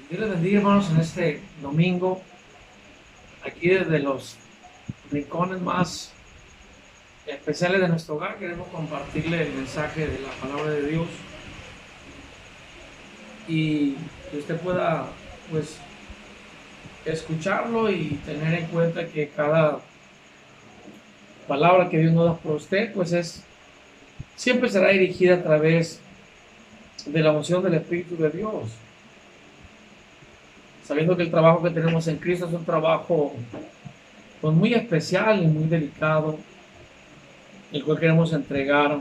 Dios les bendiga, hermanos, en este domingo, aquí desde los rincones más especiales de nuestro hogar, queremos compartirle el mensaje de la palabra de Dios y que usted pueda, pues, escucharlo y tener en cuenta que cada palabra que Dios nos da por usted, pues siempre será dirigida a través de la unción del Espíritu de Dios, sabiendo que el trabajo que tenemos en Cristo es un trabajo, pues, muy especial y muy delicado, el cual queremos entregar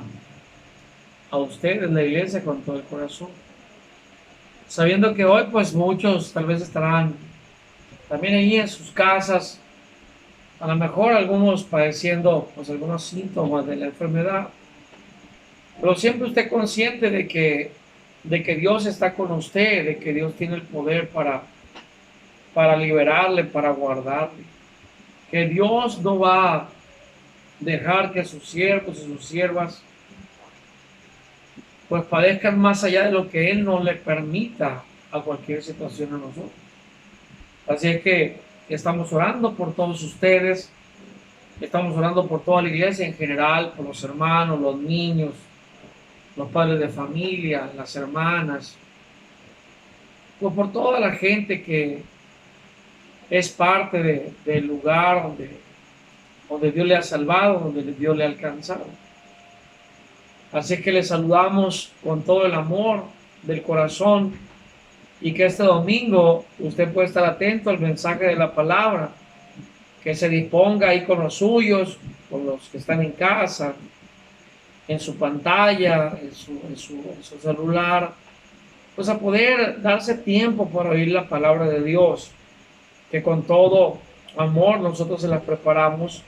a ustedes, la iglesia, con todo el corazón. Sabiendo que hoy, pues muchos tal vez estarán también ahí en sus casas, a lo mejor algunos padeciendo pues algunos síntomas de la enfermedad, pero siempre usted consciente de que Dios está con usted, de que Dios tiene el poder para liberarle, para guardarle, que Dios no va a dejar que sus siervos y sus siervas pues padezcan más allá de lo que Él no le permita a cualquier situación a nosotros. Así es que estamos orando por todos ustedes, estamos orando por toda la iglesia en general, por los hermanos, los niños, los padres de familia, las hermanas, pues por toda la gente que es parte del lugar donde Dios le ha salvado, donde Dios le ha alcanzado. Así es que les saludamos con todo el amor del corazón y que este domingo usted puede estar atento al mensaje de la palabra, que se disponga ahí con los suyos, con los que están en casa, en su pantalla, en su celular, pues a poder darse tiempo para oír la palabra de Dios, que con todo amor nosotros se la preparamos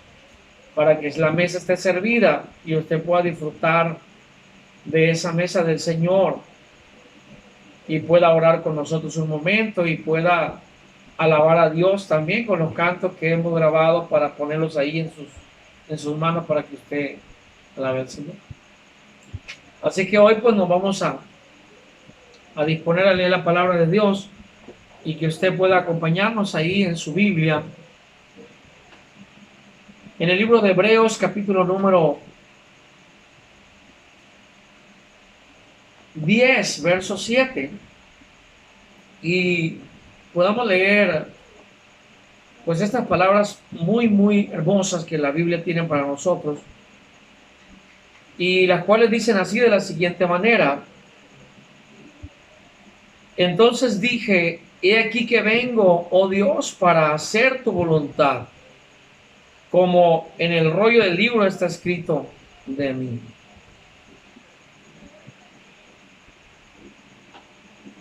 para que la mesa esté servida y usted pueda disfrutar de esa mesa del Señor y pueda orar con nosotros un momento y pueda alabar a Dios también con los cantos que hemos grabado para ponerlos ahí en sus manos para que usted alabe al Señor. Así que hoy pues nos vamos a disponer a leer la palabra de Dios y que usted pueda acompañarnos ahí en su Biblia. En el libro de Hebreos, capítulo número 10, verso 7. Y podamos leer pues estas palabras muy, muy hermosas que la Biblia tiene para nosotros y las cuales dicen así de la siguiente manera: entonces dije, he aquí que vengo, oh Dios, para hacer tu voluntad, como en el rollo del libro está escrito de mí.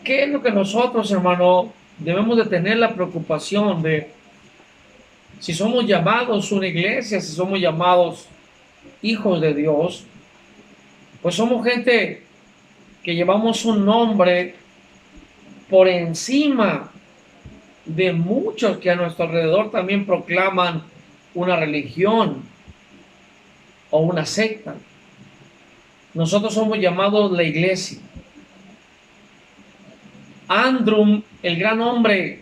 ¿Qué es lo que nosotros, hermano, debemos de tener la preocupación de si somos llamados una iglesia, si somos llamados hijos de Dios? Pues somos gente que llevamos un nombre por encima de muchos que a nuestro alrededor también proclaman una religión o una secta. Nosotros somos llamados la iglesia. Andrew, el gran hombre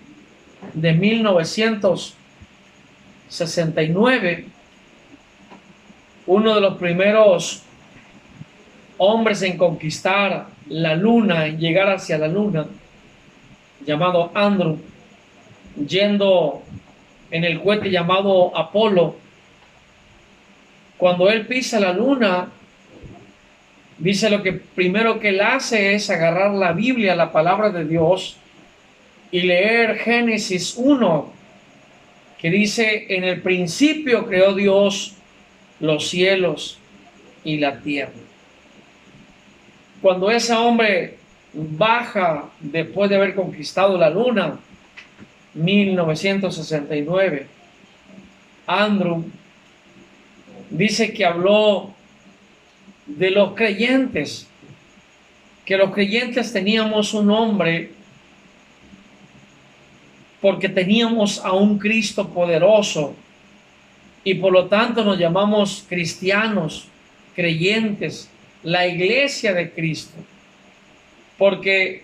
de 1969, uno de los primeros hombres en conquistar la luna, en llegar hacia la luna, llamado Andrew, yendo en el cohete llamado Apolo. Cuando él pisa la luna, dice lo que primero que él hace es agarrar la Biblia, la palabra de Dios, y leer Génesis 1, que dice, en el principio creó Dios los cielos y la tierra. Cuando ese hombre baja después de haber conquistado la luna, 1969, Andrew dice que habló de los creyentes, que los creyentes teníamos un nombre porque teníamos a un Cristo poderoso y por lo tanto nos llamamos cristianos, creyentes, la iglesia de Cristo, porque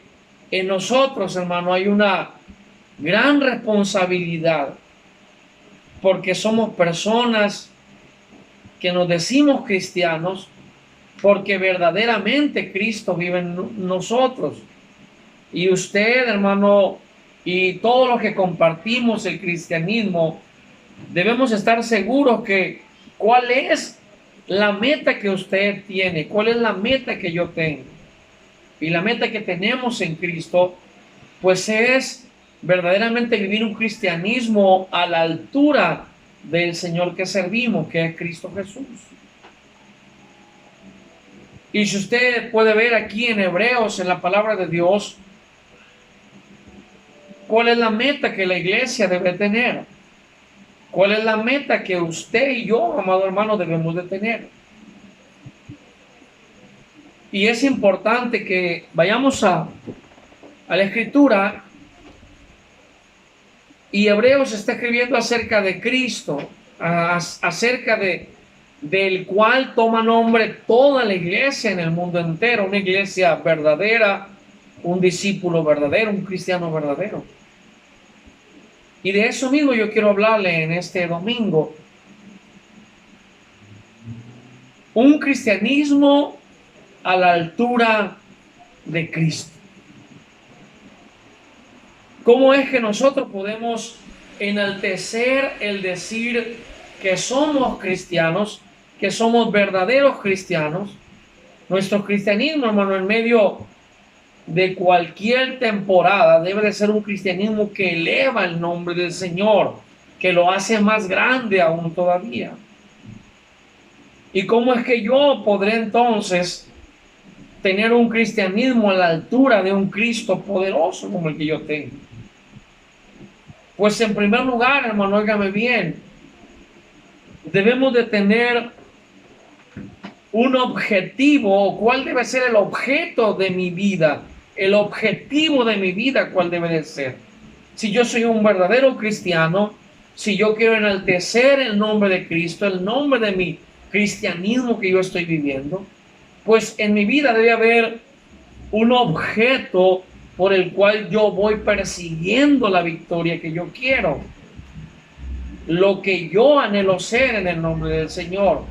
En nosotros, hermano, hay una gran responsabilidad, porque somos personas que nos decimos cristianos, porque verdaderamente Cristo vive en nosotros. Y usted, hermano, y todos los que compartimos el cristianismo, debemos estar seguros que cuál es la meta que usted tiene, cuál es la meta que yo tengo. Y la meta que tenemos en Cristo, pues es verdaderamente vivir un cristianismo a la altura del Señor que servimos, que es Cristo Jesús. Y si usted puede ver aquí en Hebreos, en la palabra de Dios, ¿cuál es la meta que la iglesia debe tener? ¿Cuál es la meta que usted y yo, amado hermano, debemos de tener? Y es importante que vayamos a la Escritura, y Hebreos está escribiendo acerca de Cristo, acerca del cual toma nombre toda la iglesia en el mundo entero, una iglesia verdadera, un discípulo verdadero, un cristiano verdadero. Y de eso mismo yo quiero hablarle en este domingo. Un cristianismo a la altura de Cristo. ¿Cómo es que nosotros podemos enaltecer el decir que somos cristianos, que somos verdaderos cristianos? Nuestro cristianismo, hermano, en medio de cualquier temporada debe de ser un cristianismo que eleva el nombre del Señor, que lo hace más grande aún todavía. ¿Y cómo es que yo podré entonces tener un cristianismo a la altura de un Cristo poderoso como el que yo tengo? Pues en primer lugar, hermano, óigame bien, debemos de tener un objetivo. ¿Cuál debe ser el objeto de mi vida? El objetivo de mi vida, ¿cuál debe de ser? Si yo soy un verdadero cristiano, si yo quiero enaltecer el nombre de Cristo, el nombre de mi cristianismo que yo estoy viviendo, pues en mi vida debe haber un objeto por el cual yo voy persiguiendo la victoria que yo quiero, lo que yo anhelo ser en el nombre del Señor.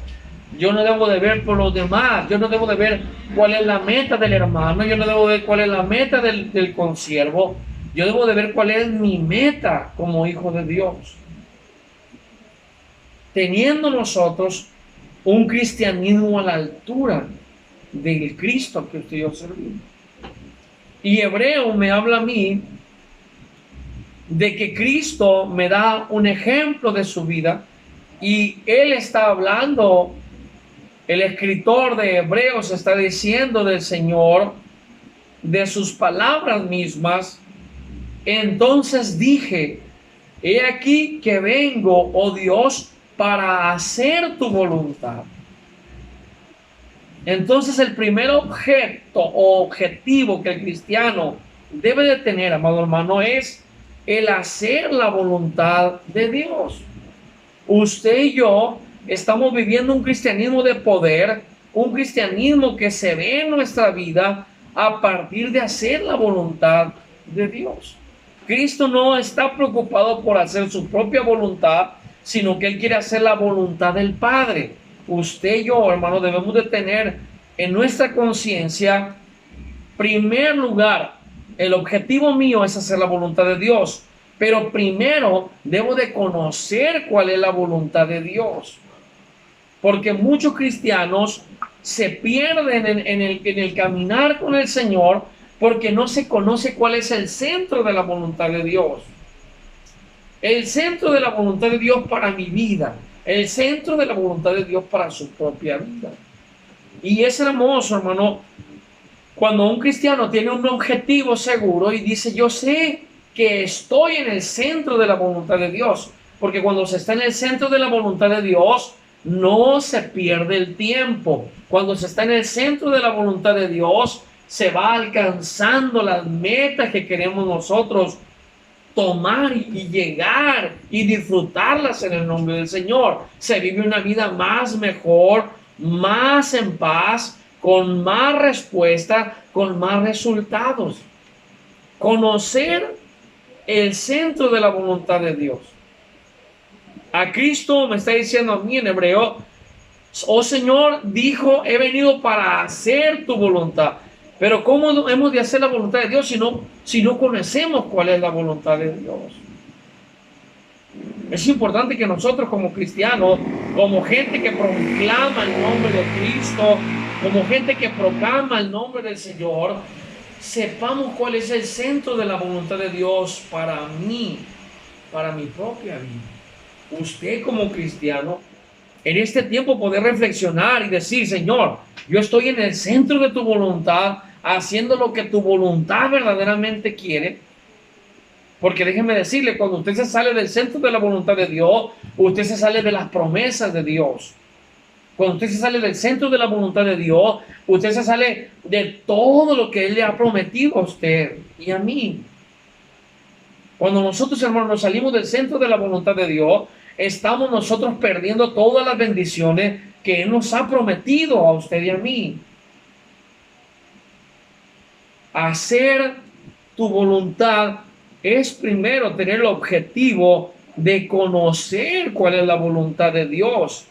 Yo no debo de ver por los demás, yo no debo de ver cuál es la meta del hermano, yo no debo de ver cuál es la meta del consiervo, yo debo de ver cuál es mi meta como hijo de Dios. Teniendo nosotros un cristianismo a la altura del Cristo que usted y yo servimos. Y Hebreo me habla a mí de que Cristo me da un ejemplo de su vida, y él está hablando, el escritor de Hebreos está diciendo del Señor, de sus palabras mismas. Entonces dije, he aquí que vengo, oh Dios, para hacer tu voluntad. Entonces el primer objeto o objetivo que el cristiano debe de tener, amado hermano, es el hacer la voluntad de Dios. Usted y yo estamos viviendo un cristianismo de poder, un cristianismo que se ve en nuestra vida a partir de hacer la voluntad de Dios. Cristo no está preocupado por hacer su propia voluntad, sino que Él quiere hacer la voluntad del Padre. Usted y yo, hermano, debemos de tener en nuestra conciencia, primer lugar, el objetivo mío es hacer la voluntad de Dios, pero primero debo de conocer cuál es la voluntad de Dios, porque muchos cristianos se pierden en el caminar con el Señor porque no se conoce cuál es el centro de la voluntad de Dios. El centro de la voluntad de Dios para mi vida, el centro de la voluntad de Dios para su propia vida. Y es hermoso, hermano, cuando un cristiano tiene un objetivo seguro y dice, yo sé que estoy en el centro de la voluntad de Dios, porque cuando se está en el centro de la voluntad de Dios, no se pierde el tiempo. Cuando se está en el centro de la voluntad de Dios, se va alcanzando las metas que queremos nosotros tomar y llegar y disfrutarlas en el nombre del Señor. Se vive una vida más mejor, más en paz, con más respuesta, con más resultados. Conocer el centro de la voluntad de Dios. A Cristo me está diciendo a mí en hebreo, oh Señor, dijo, he venido para hacer tu voluntad. Pero ¿cómo hemos de hacer la voluntad de Dios si no conocemos cuál es la voluntad de Dios? Es importante que nosotros como cristianos, como gente que proclama el nombre de Cristo, como gente que proclama el nombre del Señor, sepamos cuál es el centro de la voluntad de Dios para mí, para mi propia vida. Usted como cristiano, en este tiempo poder reflexionar y decir, Señor, yo estoy en el centro de tu voluntad, haciendo lo que tu voluntad verdaderamente quiere. Porque déjeme decirle, cuando usted se sale del centro de la voluntad de Dios, usted se sale de las promesas de Dios. Cuando usted se sale del centro de la voluntad de Dios, usted se sale de todo lo que Él le ha prometido a usted y a mí. Cuando nosotros, hermanos, nos salimos del centro de la voluntad de Dios, estamos nosotros perdiendo todas las bendiciones que Él nos ha prometido a usted y a mí. Hacer tu voluntad es primero tener el objetivo de conocer cuál es la voluntad de Dios.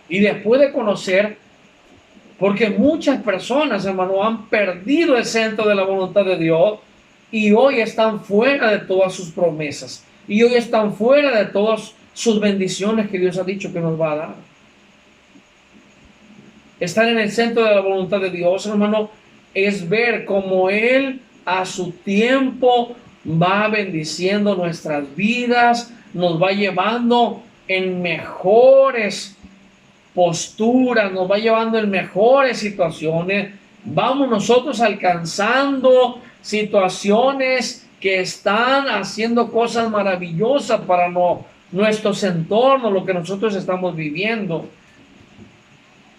Y después de conocer, porque muchas personas, hermano, han perdido el centro de la voluntad de Dios y hoy están fuera de todas sus promesas. Y hoy están fuera de todas sus bendiciones que Dios ha dicho que nos va a dar. Estar en el centro de la voluntad de Dios, hermano, es ver cómo Él a su tiempo va bendiciendo nuestras vidas, nos va llevando en mejores posturas, nos va llevando en mejores situaciones. Vamos nosotros alcanzando situaciones que están haciendo cosas maravillosas para nuestros entornos, lo que nosotros estamos viviendo.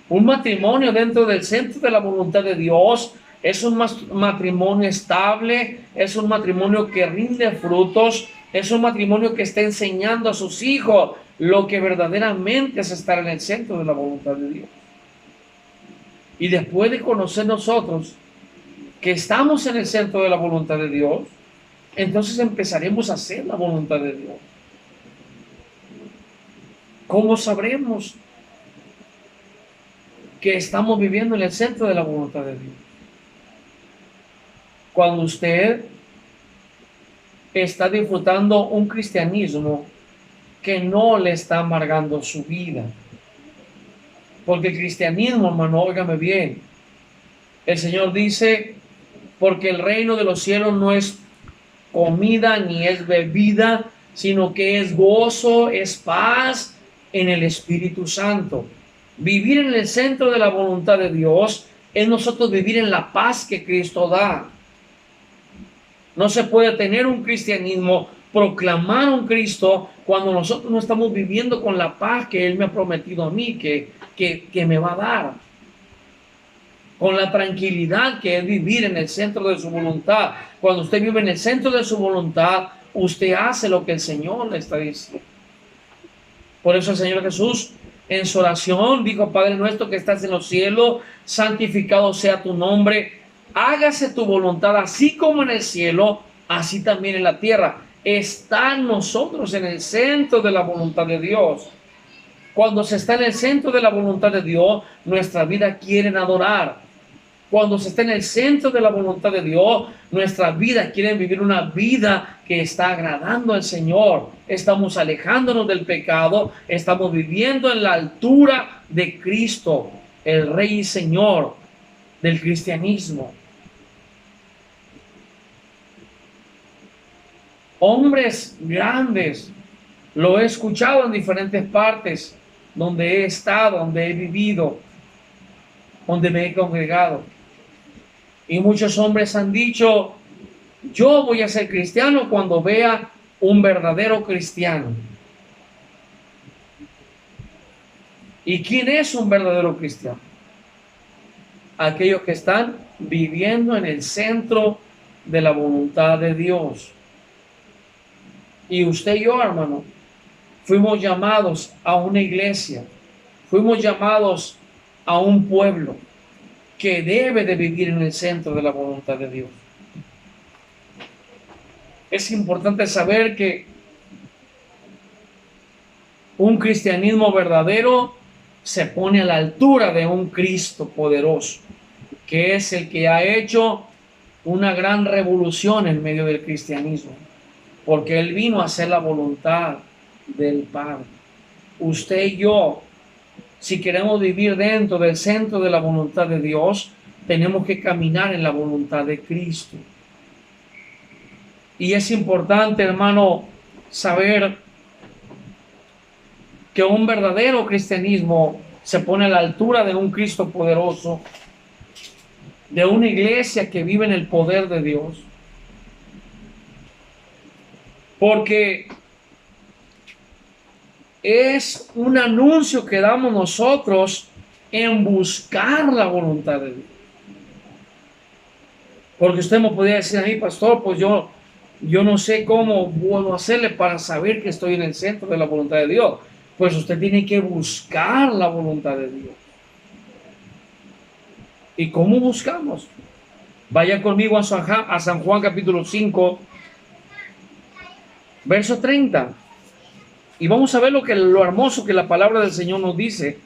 Un matrimonio dentro del centro de la voluntad de Dios es un matrimonio estable, es un matrimonio que rinde frutos, es un matrimonio que está enseñando a sus hijos lo que verdaderamente es estar en el centro de la voluntad de Dios. Y después de conocer nosotros que estamos en el centro de la voluntad de Dios, entonces empezaremos a hacer la voluntad de Dios. ¿Cómo sabremos que estamos viviendo en el centro de la voluntad de Dios? Cuando usted está disfrutando un cristianismo que no le está amargando su vida. Porque el cristianismo, hermano, óigame bien, el Señor dice, porque el reino de los cielos no es comida ni es bebida, sino que es gozo, es paz en el Espíritu Santo. Vivir en el centro de la voluntad de Dios es nosotros vivir en la paz que Cristo da. No se puede tener un cristianismo, proclamar un Cristo, cuando nosotros no estamos viviendo con la paz que Él me ha prometido a mí, que me va a dar. Con la tranquilidad que es vivir en el centro de su voluntad. Cuando usted vive en el centro de su voluntad, usted hace lo que el Señor le está diciendo. Por eso el Señor Jesús en su oración dijo, Padre nuestro que estás en los cielos, santificado sea tu nombre, hágase tu voluntad así como en el cielo, así también en la tierra. Están nosotros en el centro de la voluntad de Dios. Cuando se está en el centro de la voluntad de Dios, nuestra vida quieren adorar. Cuando se está en el centro de la voluntad de Dios, nuestra vida quieren vivir una vida que está agradando al Señor. Estamos alejándonos del pecado, estamos viviendo en la altura de Cristo, el Rey y Señor del cristianismo. Hombres grandes, lo he escuchado en diferentes partes donde he estado, donde he vivido, donde me he congregado. Y muchos hombres han dicho, yo voy a ser cristiano cuando vea un verdadero cristiano. ¿Y quién es un verdadero cristiano? Aquellos que están viviendo en el centro de la voluntad de Dios. Y usted y yo, hermano, fuimos llamados a una iglesia, fuimos llamados a un pueblo que debe de vivir en el centro de la voluntad de Dios. Es importante saber que un cristianismo verdadero se pone a la altura de un Cristo poderoso, que es el que ha hecho una gran revolución en medio del cristianismo, porque Él vino a hacer la voluntad del Padre. Usted y yo, si queremos vivir dentro del centro de la voluntad de Dios, tenemos que caminar en la voluntad de Cristo. Y es importante, hermano, saber que un verdadero cristianismo se pone a la altura de un Cristo poderoso, de una iglesia que vive en el poder de Dios. Porque es un anuncio que damos nosotros en buscar la voluntad de Dios. Porque usted me podría decir a mí, pastor, pues yo no sé cómo puedo hacerle para saber que estoy en el centro de la voluntad de Dios. Pues usted tiene que buscar la voluntad de Dios. ¿Y cómo buscamos? Vaya conmigo a San Juan capítulo 5, verso 30. Y vamos a ver lo hermoso que la palabra del Señor nos dice.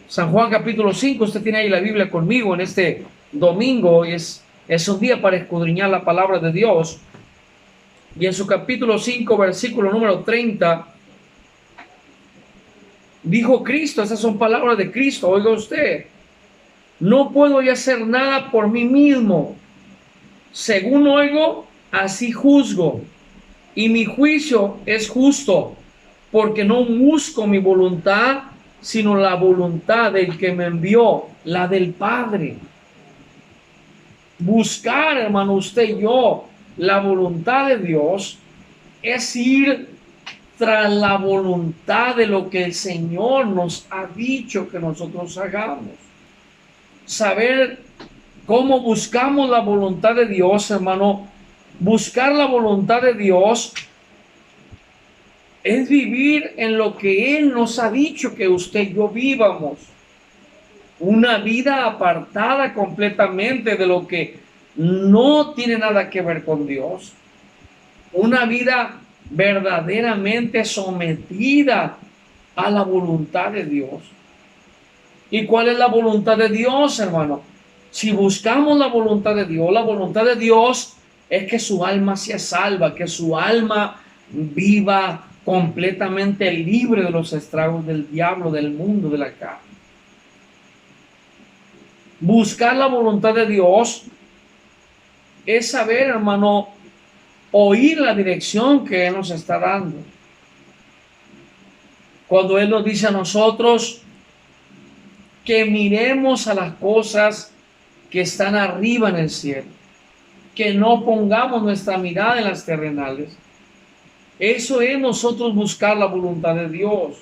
San Juan capítulo 5, usted tiene ahí la Biblia conmigo en este domingo. Es un día para escudriñar la palabra de Dios. Y en su capítulo 5, versículo número 30, dijo Cristo, esas son palabras de Cristo, oiga usted, no puedo ya hacer nada por mí mismo. Según oigo, así juzgo. Y mi juicio es justo, porque no busco mi voluntad, sino la voluntad del que me envió, la del Padre. Buscar, hermano, usted y yo, la voluntad de Dios es ir tras la voluntad de lo que el Señor nos ha dicho que nosotros hagamos. Saber cómo buscamos la voluntad de Dios, hermano. Buscar la voluntad de Dios es vivir en lo que Él nos ha dicho que usted y yo vivamos. Una vida apartada completamente de lo que no tiene nada que ver con Dios. Una vida verdaderamente sometida a la voluntad de Dios. ¿Y cuál es la voluntad de Dios, hermano? Si buscamos la voluntad de Dios es que su alma sea salva, que su alma viva completamente libre de los estragos del diablo, del mundo, de la carne. Buscar la voluntad de Dios es saber, hermano, oír la dirección que Él nos está dando. Cuando Él nos dice a nosotros que miremos a las cosas que están arriba en el cielo, que no pongamos nuestra mirada en las terrenales. Eso es nosotros buscar la voluntad de Dios.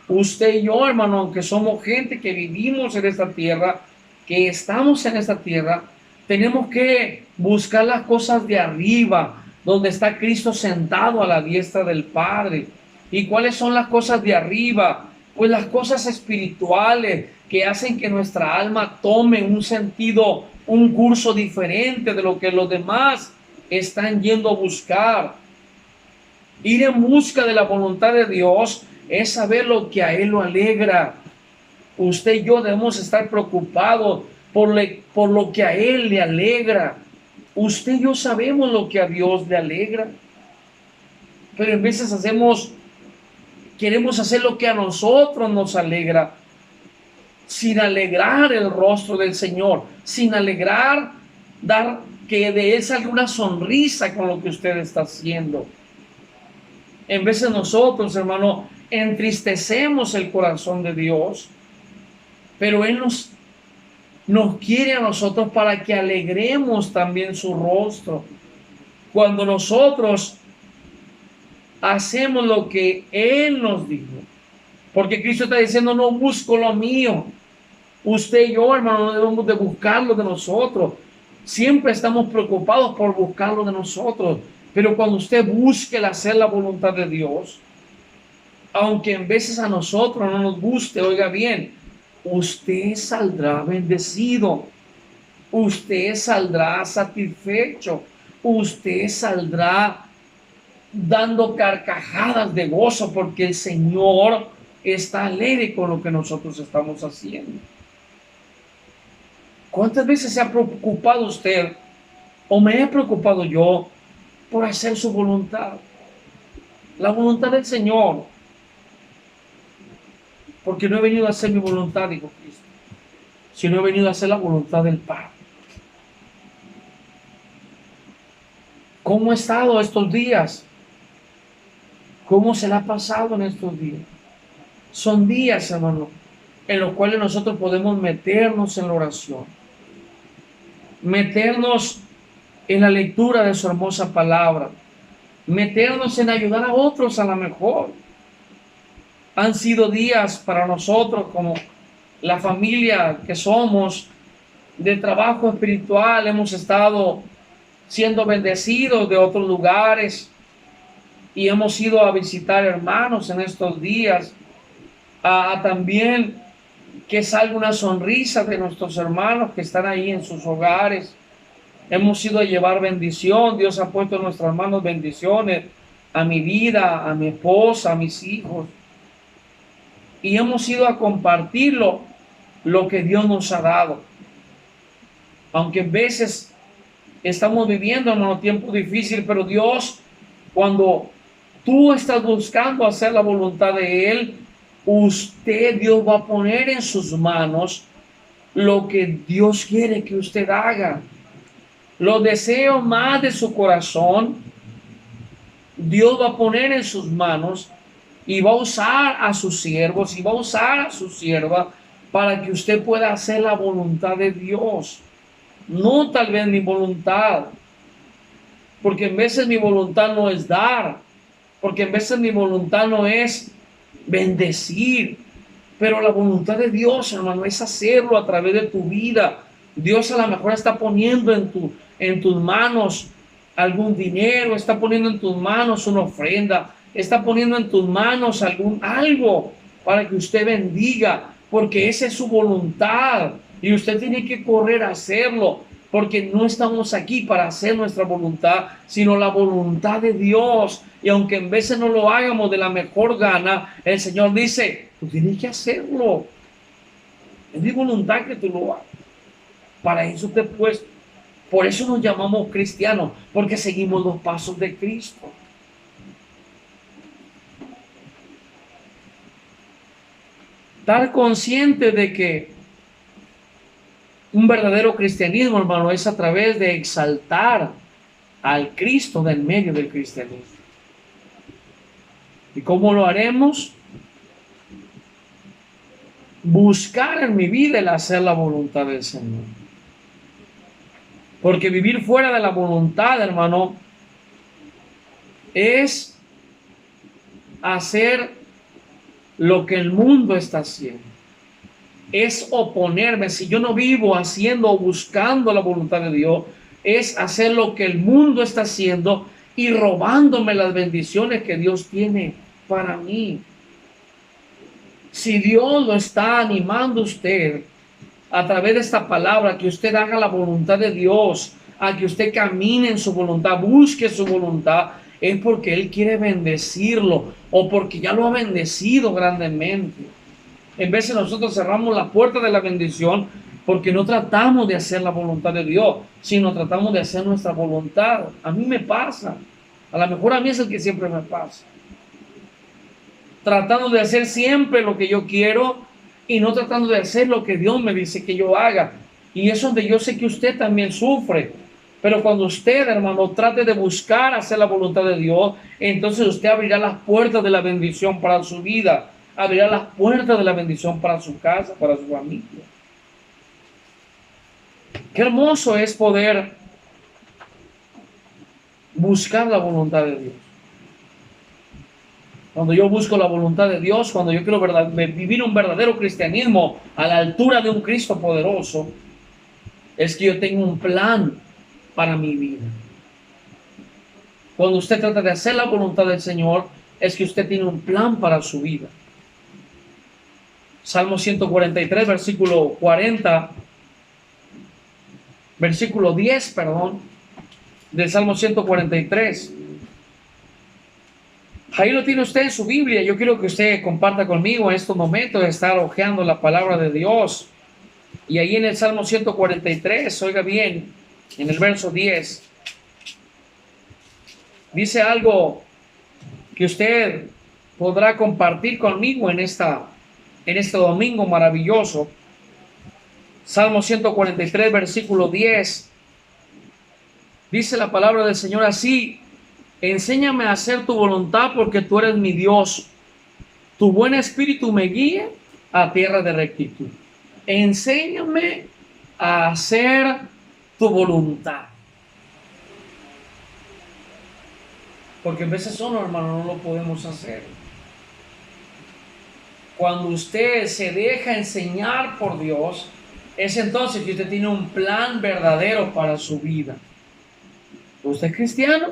Usted y yo, hermano, aunque somos gente que vivimos en esta tierra, que estamos en esta tierra, tenemos que buscar las cosas de arriba, donde está Cristo sentado a la diestra del Padre. ¿Y cuáles son las cosas de arriba? Pues las cosas espirituales que hacen que nuestra alma tome un sentido, un curso diferente de lo que los demás están yendo a buscar. Ir en busca de la voluntad de Dios es saber lo que a Él lo alegra. Usted y yo debemos estar preocupados por lo que a Él le alegra. Usted y yo sabemos lo que a Dios le alegra, pero en veces queremos hacer lo que a nosotros nos alegra, sin alegrar el rostro del Señor, sin alegrar, dar que de Él salga una sonrisa con lo que usted está haciendo. En veces nosotros, hermano, entristecemos el corazón de Dios, pero Él nos quiere a nosotros para que alegremos también su rostro. Cuando nosotros hacemos lo que Él nos dijo, porque Cristo está diciendo, no busco lo mío. Usted y yo, hermano, no debemos de buscarlo de nosotros. Siempre estamos preocupados por buscarlo de nosotros. Pero cuando usted busque el hacer la voluntad de Dios, aunque en veces a nosotros no nos guste, oiga bien, usted saldrá bendecido. Usted saldrá satisfecho. usted saldrá dando carcajadas de gozo porque el Señor está alegre con lo que nosotros estamos haciendo. ¿Cuántas veces se ha preocupado usted o me he preocupado yo por hacer su voluntad? La voluntad del Señor. Porque no he venido a hacer mi voluntad, dijo Cristo, sino he venido a hacer la voluntad del Padre. ¿Cómo ha estado estos días? ¿Cómo se le ha pasado en estos días? Son días, hermano, en los cuales nosotros podemos meternos en la oración, meternos en la lectura de su hermosa palabra, meternos en ayudar a otros a la mejor. Han sido días para nosotros como la familia que somos de trabajo espiritual. Hemos estado siendo bendecidos de otros lugares y hemos ido a visitar hermanos en estos días. También que salga una sonrisa de nuestros hermanos que están ahí en sus hogares. Hemos ido a llevar bendición. Dios ha puesto en nuestras manos bendiciones a mi vida, a mi esposa, a mis hijos. Y hemos ido a compartirlo, lo que Dios nos ha dado. Aunque a veces estamos viviendo en un tiempo difícil, pero Dios, cuando tú estás buscando hacer la voluntad de Él, Dios va a poner en sus manos lo que Dios quiere que usted haga. Los deseos más de su corazón, Dios va a poner en sus manos y va a usar a sus siervos y va a usar a su sierva para que usted pueda hacer la voluntad de Dios. No tal vez mi voluntad, porque en veces mi voluntad no es dar, porque en veces mi voluntad no es bendecir, pero la voluntad de Dios, hermano, es hacerlo a través de tu vida. Dios a lo mejor está poniendo en tus manos algún dinero, está poniendo en tus manos una ofrenda, está poniendo en tus manos algo para que usted bendiga, porque esa es su voluntad y usted tiene que correr a hacerlo, porque no estamos aquí para hacer nuestra voluntad, sino la voluntad de Dios. Y aunque en veces no lo hagamos de la mejor gana, el Señor dice, tú tienes que hacerlo. Es mi voluntad que tú lo hagas. Para eso te he puesto. Por eso nos llamamos cristianos, porque seguimos los pasos de Cristo. Estar consciente de que un verdadero cristianismo, hermano, es a través de exaltar al Cristo del medio del cristianismo. ¿Y cómo lo haremos? Buscar en mi vida el hacer la voluntad del Señor. Porque vivir fuera de la voluntad, hermano, es hacer lo que el mundo está haciendo. Es oponerme. Si yo no vivo haciendo o buscando la voluntad de Dios, es hacer lo que el mundo está haciendo y robándome las bendiciones que Dios tiene para mí. Si Dios lo está animando a usted a través de esta palabra, que usted haga la voluntad de Dios, a que usted camine en su voluntad, busque su voluntad, es porque Él quiere bendecirlo o porque ya lo ha bendecido grandemente. En vez de nosotros cerramos la puerta de la bendición porque no tratamos de hacer la voluntad de Dios, sino tratamos de hacer nuestra voluntad. A mí me pasa, a lo mejor a mí es el que siempre me pasa. Tratando de hacer siempre lo que yo quiero y no tratando de hacer lo que Dios me dice que yo haga. Y eso es donde yo sé que usted también sufre. Pero cuando usted, hermano, trate de buscar hacer la voluntad de Dios, entonces usted abrirá las puertas de la bendición para su vida. Abrirá las puertas de la bendición para su casa, para su familia. Qué hermoso es poder buscar la voluntad de Dios. Cuando yo busco la voluntad de Dios, cuando yo quiero vivir un verdadero cristianismo a la altura de un Cristo poderoso, es que yo tengo un plan para mi vida. Cuando usted trata de hacer la voluntad del Señor, es que usted tiene un plan para su vida. Salmo 143, versículo 10, del Salmo 143. Ahí lo tiene usted en su Biblia. Yo quiero que usted comparta conmigo en estos momentos de estar hojeando la palabra de Dios. Y ahí en el Salmo 143, oiga bien, en el verso 10, dice algo que usted podrá compartir conmigo en este domingo maravilloso. Salmo 143, versículo 10. Dice la palabra del Señor así: enséñame a hacer tu voluntad porque tú eres mi Dios. Tu buen espíritu me guía a tierra de rectitud. Enséñame a hacer tu voluntad. Porque a veces solo, hermano, no lo podemos hacer. Cuando usted se deja enseñar por Dios, es entonces que usted tiene un plan verdadero para su vida. ¿Usted es cristiano?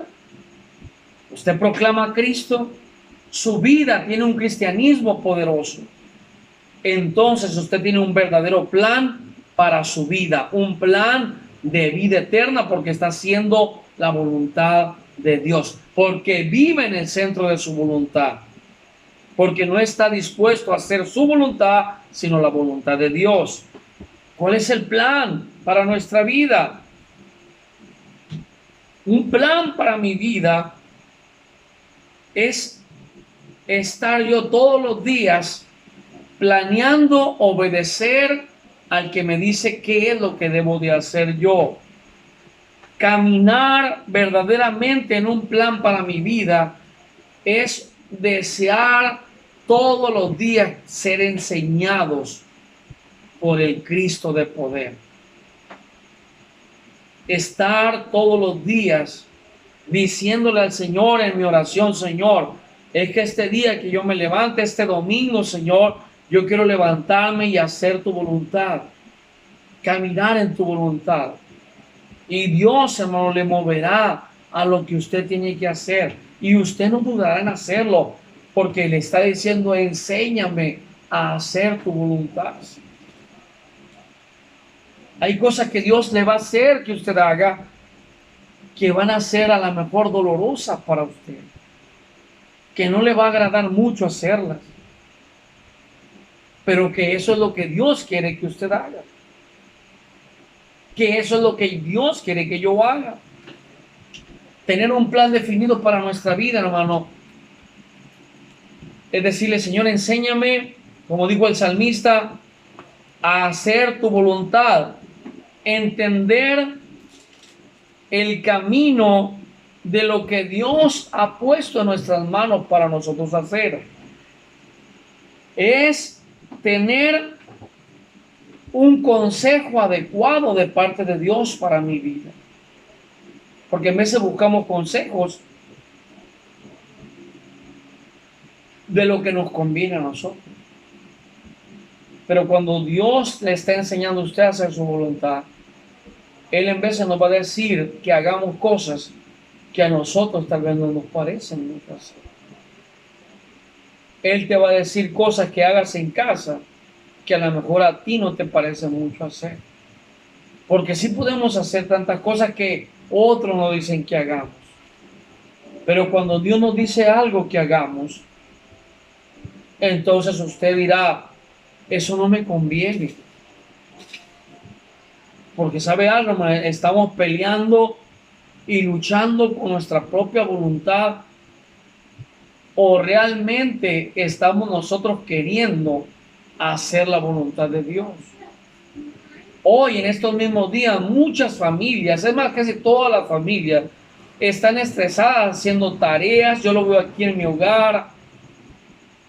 ¿Usted proclama a Cristo? Su vida tiene un cristianismo poderoso. Entonces usted tiene un verdadero plan para su vida, un plan de vida eterna, porque está haciendo la voluntad de Dios, porque vive en el centro de su voluntad, porque no está dispuesto a hacer su voluntad, sino la voluntad de Dios. ¿Cuál es el plan para nuestra vida? Un plan para mi vida es estar yo todos los días planeando obedecer al que me dice qué es lo que debo de hacer yo. Caminar verdaderamente en un plan para mi vida es desear todos los días ser enseñados por el Cristo de poder. Estar todos los días diciéndole al Señor en mi oración: Señor, es que este día que yo me levante, este domingo, Señor, yo quiero levantarme y hacer tu voluntad, caminar en tu voluntad. Y Dios, hermano, le moverá a lo que usted tiene que hacer. Y usted no dudará en hacerlo, porque le está diciendo: enséñame a hacer tu voluntad. Hay cosas que Dios le va a hacer que usted haga, que van a ser a lo mejor dolorosas para usted, que no le va a agradar mucho hacerlas, pero que eso es lo que Dios quiere que usted haga, que eso es lo que Dios quiere que yo haga. Tener un plan definido para nuestra vida, hermano, es decirle: Señor, enséñame, como dijo el salmista, a hacer tu voluntad, entender el camino de lo que Dios ha puesto en nuestras manos para nosotros hacer. Es tener un consejo adecuado de parte de Dios para mi vida. Porque a veces buscamos consejos de lo que nos conviene a nosotros. Pero cuando Dios le está enseñando a usted a hacer su voluntad, Él en vez nos va a decir que hagamos cosas que a nosotros tal vez no nos parecen mucho hacer. Él te va a decir cosas que hagas en casa que a lo mejor a ti no te parece mucho hacer. Porque sí podemos hacer tantas cosas que otros nos dicen que hagamos. Pero cuando Dios nos dice algo que hagamos, entonces usted dirá: eso no me conviene. Porque sabe algo, estamos peleando y luchando con nuestra propia voluntad, o realmente estamos nosotros queriendo hacer la voluntad de Dios. Hoy, en estos mismos días, muchas familias, es más, casi todas las familias, están estresadas haciendo tareas. Yo lo veo aquí en mi hogar,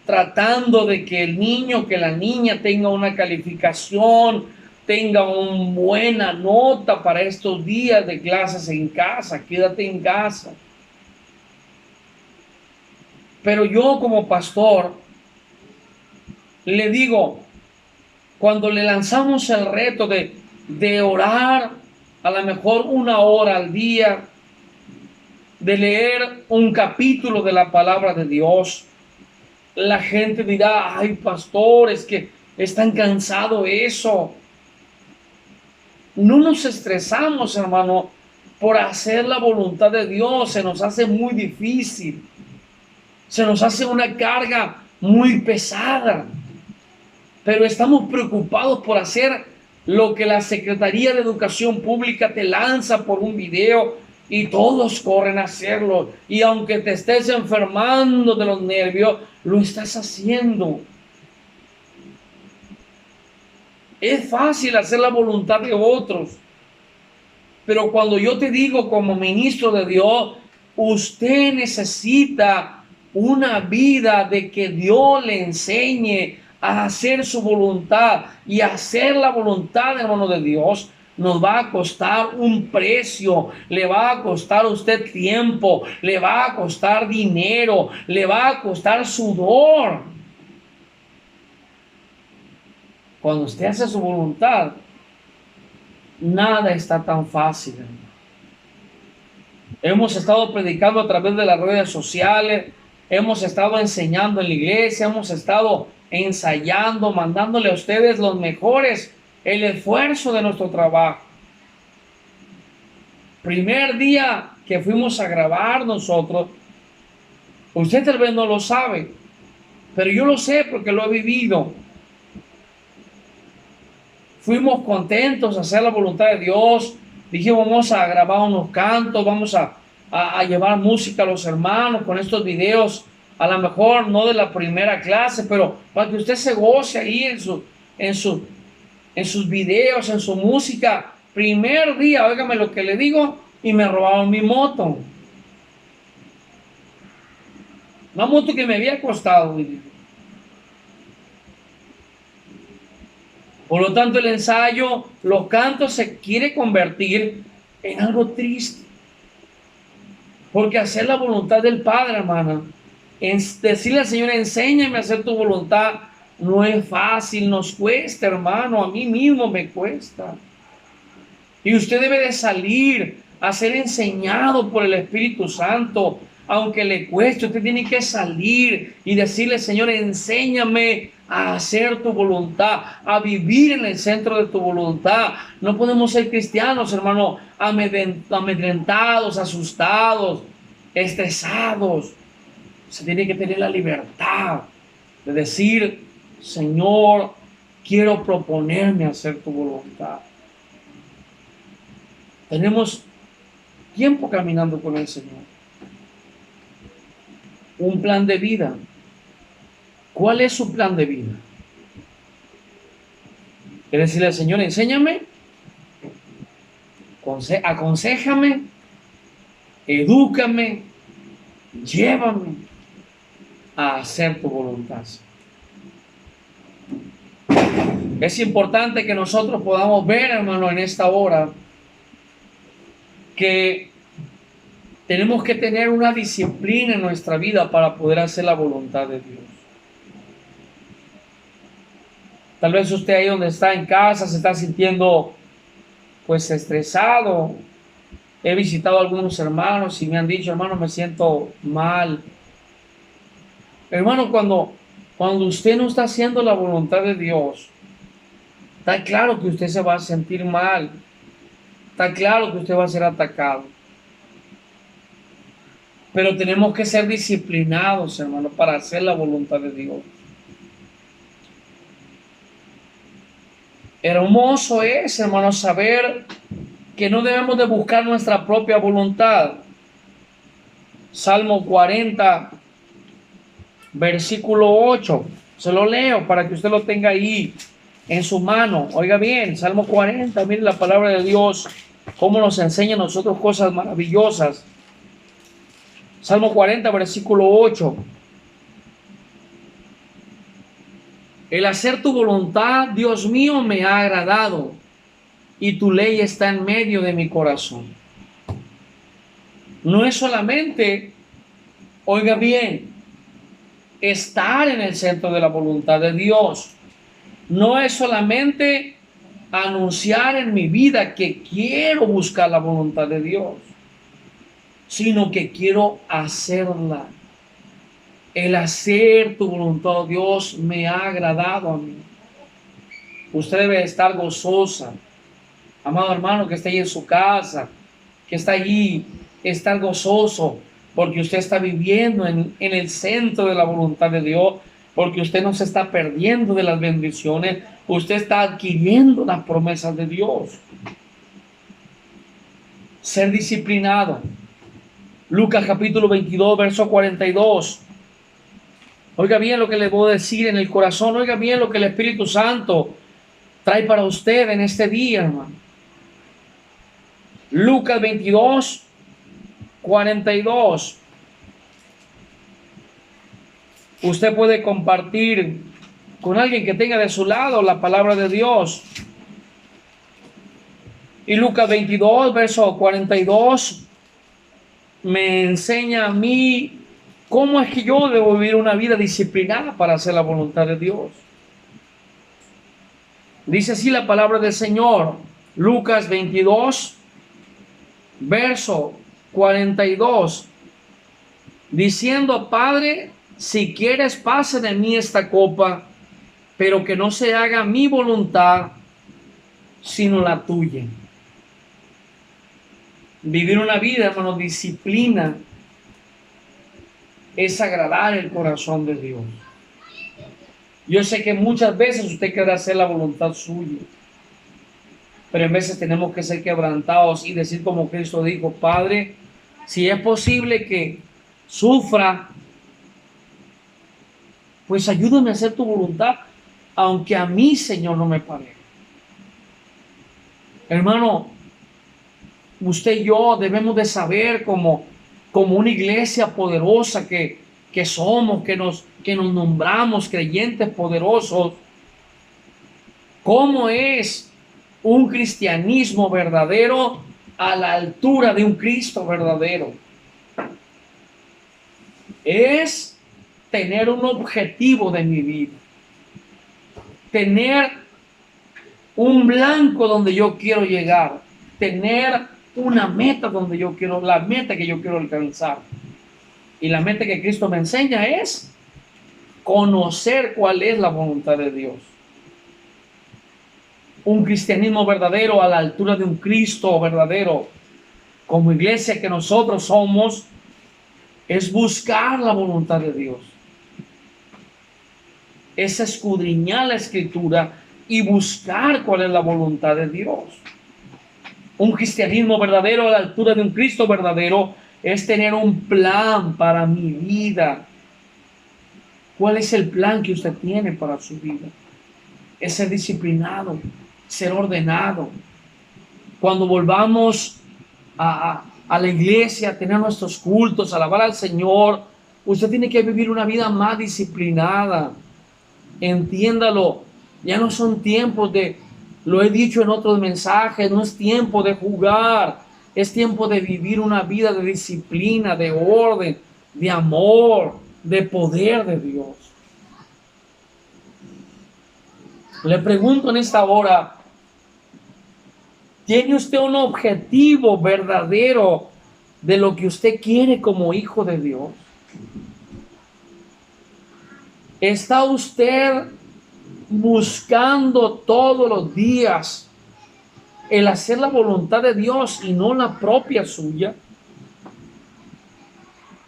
tratando de que el niño, que la niña tenga una calificación, tenga una buena nota para estos días de clases en casa. Quédate en casa. Pero yo, como pastor, le digo, cuando le lanzamos el reto de orar a lo mejor 1 hora al día, de leer un capítulo de la palabra de Dios, la gente dirá: ay, pastor, es que es tan cansado eso. No nos estresamos, hermano, por hacer la voluntad de Dios se nos hace muy difícil, se nos hace una carga muy pesada, pero estamos preocupados por hacer lo que la Secretaría de Educación Pública te lanza por un video y todos corren a hacerlo, y aunque te estés enfermando de los nervios, lo estás haciendo. Es fácil hacer la voluntad de otros, pero cuando yo te digo como ministro de Dios, usted necesita una vida de que Dios le enseñe a hacer su voluntad, y hacer la voluntad, hermano, de Dios nos va a costar un precio, le va a costar a usted tiempo, le va a costar dinero, le va a costar sudor. Cuando usted hace su voluntad, nada está tan fácil, hermano. Hemos estado predicando a través de las redes sociales, hemos estado enseñando en la iglesia, hemos estado ensayando, mandándole a ustedes los mejores, el esfuerzo de nuestro trabajo. Primer día que fuimos a grabar nosotros, usted tal vez no lo sabe, pero yo lo sé porque lo he vivido. Fuimos contentos a hacer la voluntad de Dios. Dijimos, vamos a grabar unos cantos, vamos a llevar música a los hermanos con estos videos, a lo mejor no de la primera clase, pero para que usted se goce ahí en sus videos, en su música. Primer día, óigame lo que le digo, y me robaron mi moto. Una moto que me había costado. Por lo tanto, el ensayo, los cantos, se quiere convertir en algo triste. Porque hacer la voluntad del Padre, hermana, en decirle al Señor, enséñame a hacer tu voluntad, no es fácil, nos cuesta, hermano, a mí mismo me cuesta. Y usted debe de salir a ser enseñado por el Espíritu Santo, aunque le cueste. Usted tiene que salir y decirle, Señor, enséñame a hacer tu voluntad, a vivir en el centro de tu voluntad. No podemos ser cristianos, hermano, amedrentados, asustados, estresados. Se tiene que tener la libertad de decir, Señor, quiero proponerme a hacer tu voluntad. Tenemos tiempo caminando con el Señor. Un plan de vida. ¿Cuál es su plan de vida? Quiere decirle al Señor, enséñame, aconséjame, edúcame, llévame a hacer tu voluntad. Es importante que nosotros podamos ver, hermano, en esta hora, que tenemos que tener una disciplina en nuestra vida para poder hacer la voluntad de Dios. Tal vez usted ahí donde está en casa se está sintiendo pues estresado. He visitado a algunos hermanos y me han dicho, hermano, me siento mal. Hermano, cuando usted no está haciendo la voluntad de Dios, está claro que usted se va a sentir mal. Está claro que usted va a ser atacado. Pero tenemos que ser disciplinados, hermano, para hacer la voluntad de Dios. Hermoso es, hermano, saber que no debemos de buscar nuestra propia voluntad. Salmo 40, versículo 8. Se lo leo para que usted lo tenga ahí en su mano. Oiga bien, Salmo 40, mire la palabra de Dios, cómo nos enseña a nosotros cosas maravillosas. Salmo 40, versículo 8. El hacer tu voluntad, Dios mío, me ha agradado, y tu ley está en medio de mi corazón. No es solamente, oiga bien, estar en el centro de la voluntad de Dios. No es solamente anunciar en mi vida que quiero buscar la voluntad de Dios, sino que quiero hacerla. El hacer tu voluntad, oh Dios, me ha agradado a mí. Usted debe estar gozosa, amado hermano, que esté ahí en su casa, que está allí, estar gozoso, porque usted está viviendo en el centro de la voluntad de Dios, porque usted no se está perdiendo de las bendiciones, usted está adquiriendo las promesas de Dios. Ser disciplinado. Lucas capítulo 22, verso 42. Oiga bien lo que le voy a decir en el corazón, oiga bien lo que el Espíritu Santo trae para usted en este día, hermano. Lucas 22, 42. Usted puede compartir con alguien que tenga de su lado la palabra de Dios. Y Lucas 22, verso 42, me enseña a mí cómo es que yo debo vivir una vida disciplinada para hacer la voluntad de Dios. Dice así la palabra del Señor, Lucas 22, verso 42, diciendo: Padre, si quieres, pase de mí esta copa, pero que no se haga mi voluntad, sino la tuya. Vivir una vida, hermano, disciplina, es agradar el corazón de Dios. Yo sé que muchas veces usted quiere hacer la voluntad suya, pero en veces tenemos que ser quebrantados y decir como Cristo dijo: Padre, si es posible que sufra, pues ayúdame a hacer tu voluntad, aunque a mí, Señor, no me parezca. Hermano, usted y yo debemos de saber como una iglesia poderosa que somos, que nos nombramos creyentes poderosos, cómo es un cristianismo verdadero a la altura de un Cristo verdadero. Es tener un objetivo de mi vida, tener un blanco donde yo quiero llegar, tener una meta donde yo quiero, la meta que yo quiero alcanzar. Y la meta que Cristo me enseña es conocer cuál es la voluntad de Dios. Un cristianismo verdadero a la altura de un Cristo verdadero, como iglesia que nosotros somos, es buscar la voluntad de Dios. Es escudriñar la Escritura y buscar cuál es la voluntad de Dios. Un cristianismo verdadero a la altura de un Cristo verdadero es tener un plan para mi vida. ¿Cuál es el plan que usted tiene para su vida? Es ser disciplinado, ser ordenado. Cuando volvamos a la iglesia, a tener nuestros cultos, a alabar al Señor, usted tiene que vivir una vida más disciplinada. Entiéndalo, ya no son tiempos de, lo he dicho en otros mensajes, no es tiempo de jugar, es tiempo de vivir una vida de disciplina, de orden, de amor, de poder de Dios. Le pregunto en esta hora, ¿tiene usted un objetivo verdadero de lo que usted quiere como hijo de Dios? ¿Está usted buscando todos los días el hacer la voluntad de Dios y no la propia suya?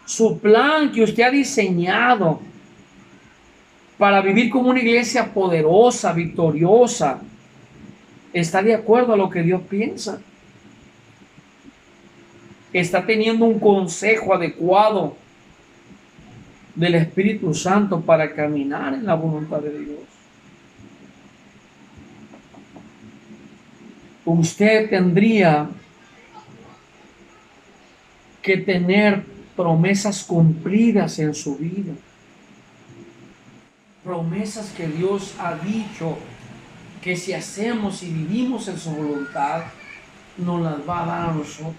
Su plan que usted ha diseñado para vivir como una iglesia poderosa, victoriosa, ¿está de acuerdo a lo que Dios piensa? ¿Está teniendo un consejo adecuado del Espíritu Santo para caminar en la voluntad de Dios? Usted tendría que tener promesas cumplidas en su vida. Promesas que Dios ha dicho que si hacemos y vivimos en su voluntad, nos las va a dar a nosotros.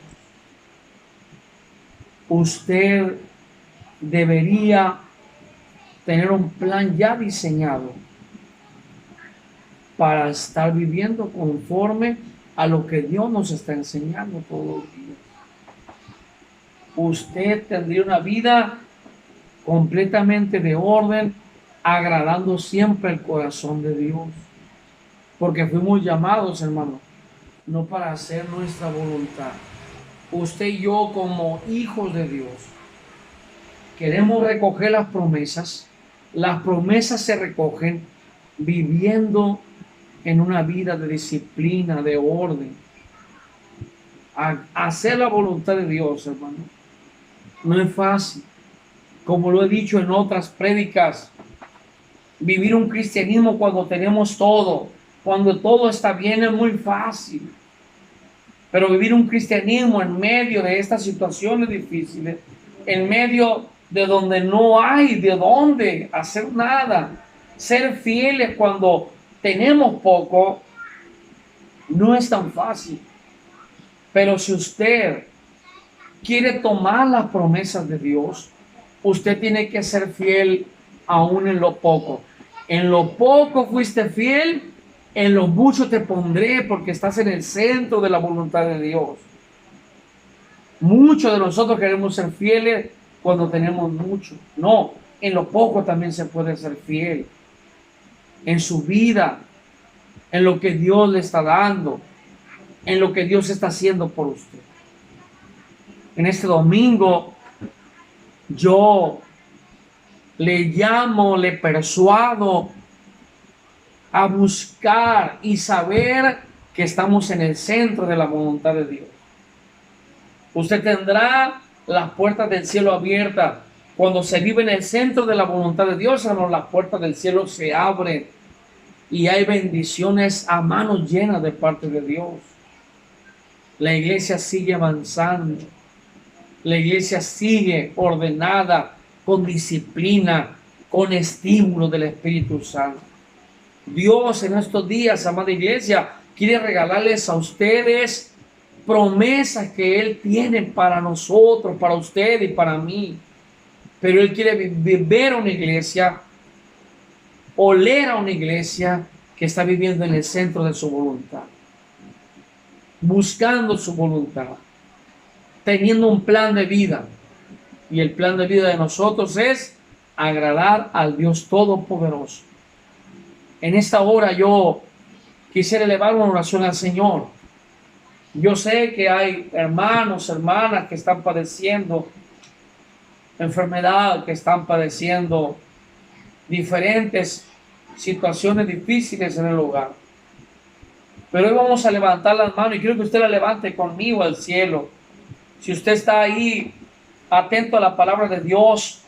Usted debería tener un plan ya diseñado para estar viviendo conforme a lo que Dios nos está enseñando todos los días. Usted tendría una vida completamente de orden, agradando siempre el corazón de Dios. Porque fuimos llamados, hermano, no para hacer nuestra voluntad. usted y yo como hijos de Dios queremos recoger las promesas se recogen viviendo en una vida de disciplina, de orden. Hacer la voluntad de Dios, hermano, no es fácil. Como lo he dicho en otras prédicas, vivir un cristianismo cuando tenemos todo, cuando todo está bien, es muy fácil. Pero vivir un cristianismo en medio de estas situaciones difíciles, en medio de donde no hay de dónde hacer nada, ser fieles cuando tenemos poco, no es tan fácil. Pero si usted quiere tomar las promesas de Dios, usted tiene que ser fiel aún en lo poco. En lo poco fuiste fiel, en lo mucho te pondré, porque estás en el centro de la voluntad de Dios. Muchos de nosotros queremos ser fieles cuando tenemos mucho. No, en lo poco también se puede ser fiel. En su vida, en lo que Dios le está dando, en lo que Dios está haciendo por usted. En este domingo, yo le llamo, le persuado a buscar y saber que estamos en el centro de la voluntad de Dios. Usted tendrá las puertas del cielo abiertas. Cuando se vive en el centro de la voluntad de Dios, hermano, las puertas del cielo se abren y hay bendiciones a manos llenas de parte de Dios. La iglesia sigue avanzando. La iglesia sigue ordenada, con disciplina, con estímulo del Espíritu Santo. Dios en estos días, amada iglesia, quiere regalarles a ustedes promesas que Él tiene para nosotros, para usted y para mí. Pero Él quiere ver a una iglesia, oler a una iglesia que está viviendo en el centro de su voluntad, buscando su voluntad, teniendo un plan de vida. Y el plan de vida de nosotros es agradar al Dios Todopoderoso. En esta hora yo quisiera elevar una oración al Señor. Yo sé que hay hermanos, hermanas que están padeciendo enfermedad, que están padeciendo diferentes situaciones difíciles en el hogar. Pero hoy vamos a levantar las manos y quiero que usted la levante conmigo al cielo. Si usted está ahí atento a la palabra de Dios,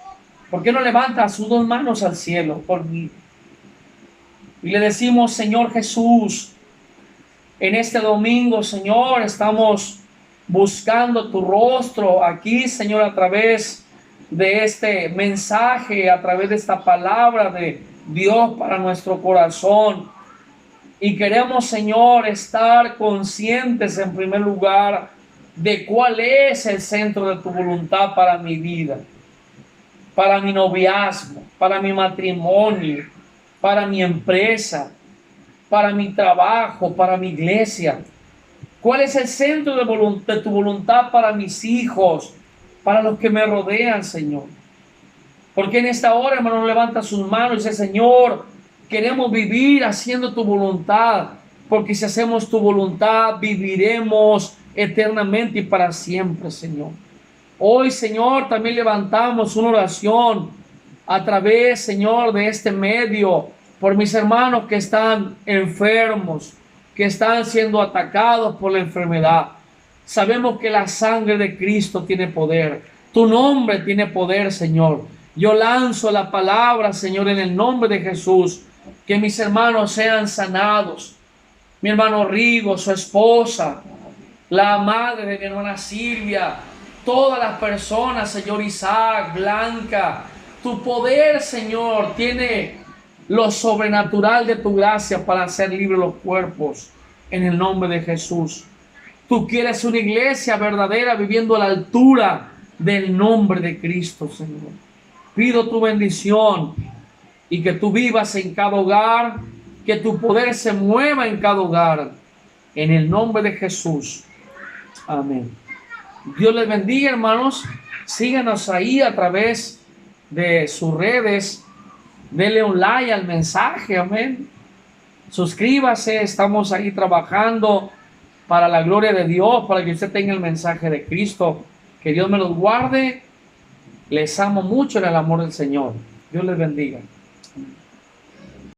¿por qué no levanta sus dos manos al cielo por mí? Y le decimos: Señor Jesús, en este domingo, Señor, estamos buscando tu rostro aquí, Señor, a través de este mensaje, a través de esta palabra de Dios para nuestro corazón. Y queremos, Señor, estar conscientes en primer lugar de cuál es el centro de tu voluntad para mi vida, para mi noviazgo, para mi matrimonio, para mi empresa, para mi trabajo, para mi iglesia. ¿Cuál es el centro de tu voluntad para mis hijos, para los que me rodean, Señor? Porque en esta hora, hermano, levanta sus manos y dice: Señor, queremos vivir haciendo tu voluntad, porque si hacemos tu voluntad, viviremos eternamente y para siempre, Señor. Hoy, Señor, también levantamos una oración a través, Señor, de este medio, por mis hermanos que están enfermos, que están siendo atacados por la enfermedad. Sabemos que la sangre de Cristo tiene poder. Tu nombre tiene poder, Señor. Yo lanzo la palabra, Señor, en el nombre de Jesús, que mis hermanos sean sanados. Mi hermano Rigo, su esposa, la madre de mi hermana Silvia, todas las personas, Señor Isaac, Blanca. Tu poder, Señor, tiene lo sobrenatural de tu gracia para hacer libres los cuerpos en el nombre de Jesús. Tú quieres una iglesia verdadera viviendo a la altura del nombre de Cristo, Señor. Pido tu bendición y que tú vivas en cada hogar, que tu poder se mueva en cada hogar, en el nombre de Jesús. Amén. Dios les bendiga, hermanos. Síganos ahí a través de sus redes. Denle un like al mensaje, amén. Suscríbase, estamos ahí trabajando para la gloria de Dios, para que usted tenga el mensaje de Cristo. Que Dios me los guarde. Les amo mucho en el amor del Señor. Dios les bendiga.